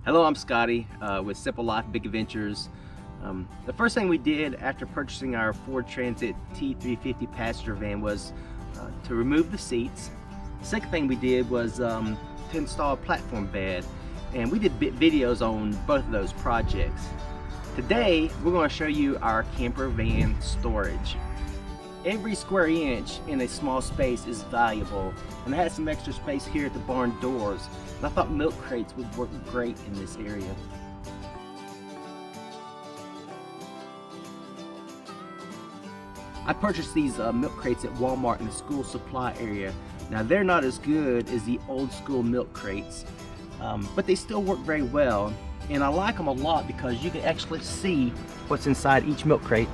Hello, I'm Scotty with Simple Life Big Adventures. The first thing we did after purchasing our Ford Transit T350 passenger van was to remove the seats. The second thing we did was to install a platform bed, and we did videos on both of those projects. Today we're going to show you our camper van storage. Every square inch in a small space is valuable, and I had some extra space here at the barn doors, and I thought milk crates would work great in this area. I purchased these milk crates at Walmart in the school supply area. Now they're not as good as the old school milk crates, but they still work very well, and I like them a lot because you can actually see what's inside each milk crate.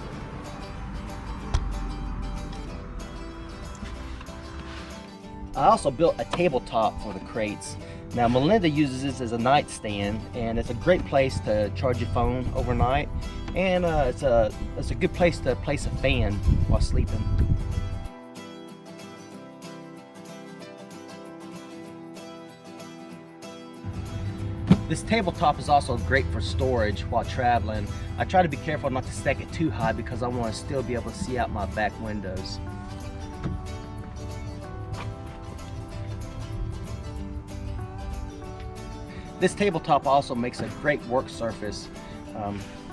I also built a tabletop for the crates. Now Melinda uses this as a nightstand, and it's a great place to charge your phone overnight, and it's a good place to place a fan while sleeping. This tabletop is also great for storage while traveling. I try to be careful not to stack it too high because I want to still be able to see out my back windows. This tabletop also makes a great work surface,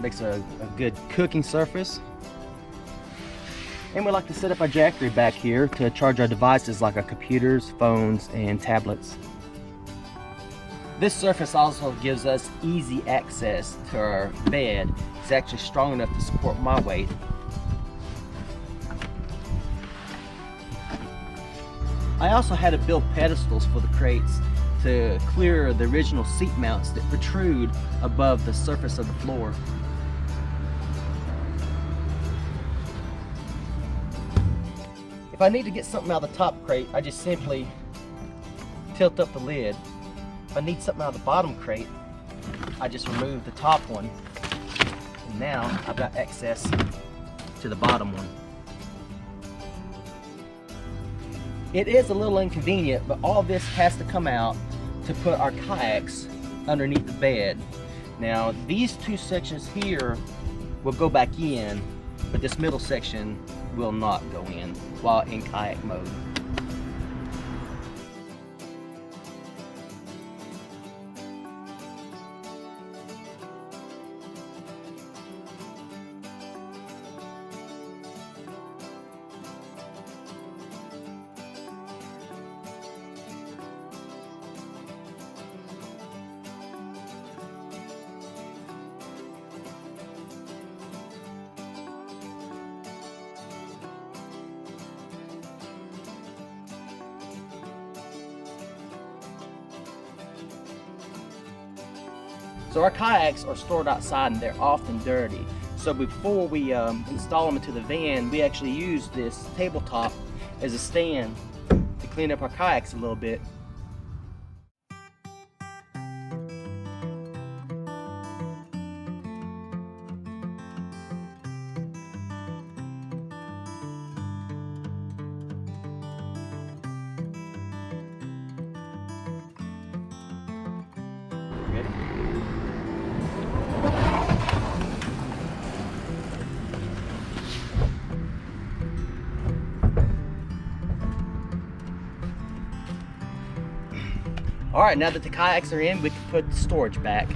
makes a good cooking surface. And we like to set up our jackery back here to charge our devices like our computers, phones, and tablets. This surface also gives us easy access to our bed. It's actually strong enough to support my weight. I also had to build pedestals for the crates to clear the original seat mounts that protrude above the surface of the floor. If I need to get something out of the top crate, I just simply tilt up the lid. If I need something out of the bottom crate, I just remove the top one, and now I've got access to the bottom one. It is a little inconvenient, but all this has to come out to put our kayaks underneath the bed. Now these two sections here will go back in, but this middle section will not go in while in kayak mode. So our kayaks are stored outside and they're often dirty. So before we install them into the van, we actually use this tabletop as a stand to clean up our kayaks a little bit. Ready? All right, now that the kayaks are in, we can put the storage back.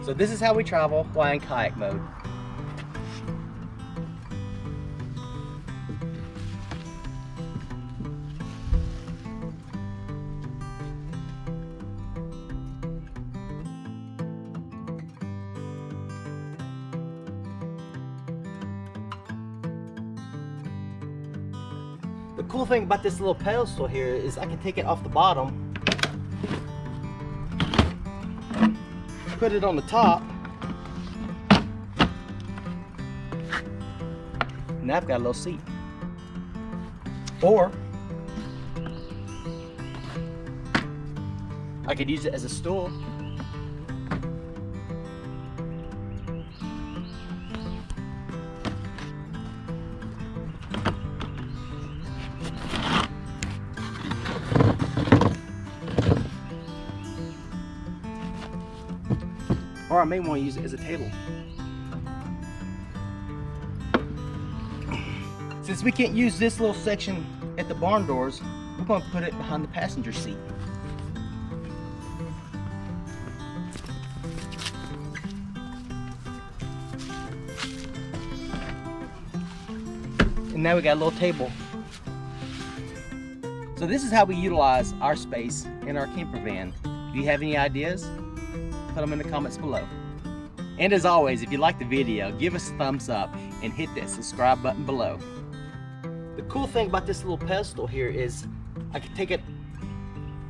So this is how we travel while in kayak mode. The cool thing about this little pedestal here is I can take it off the bottom put it on the top. Now I've got a little seat. Or I could use it as a stool. Or I may want to use it as a table. Since we can't use this little section at the barn doors, we're going to put it behind the passenger seat. And now we got a little table. So this is how we utilize our space in our camper van. Do you have any ideas? Put them in the comments below. And as always, if you like the video, give us a thumbs up and hit that subscribe button below. The cool thing about this little pedestal here is I can take it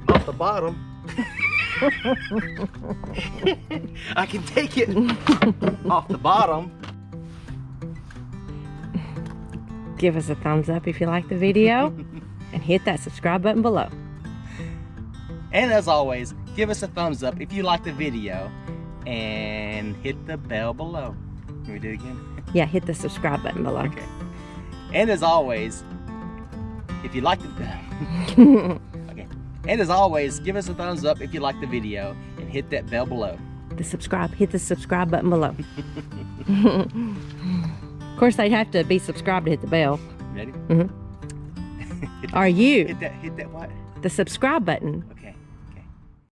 off the bottom. I can take it off the bottom. Give us a thumbs up if you like the video and hit that subscribe button below. And as always, give us a thumbs up if you like the video and hit the bell below. Can we do it again? Yeah, hit the subscribe button below. Okay. And as always, if you like the okay. And as always, give us a thumbs up if you like the video and hit that bell below. Hit the subscribe button below. Of course, they'd have to be subscribed to hit the bell. Ready? Mm-hmm. Are you? Hit that what? The subscribe button.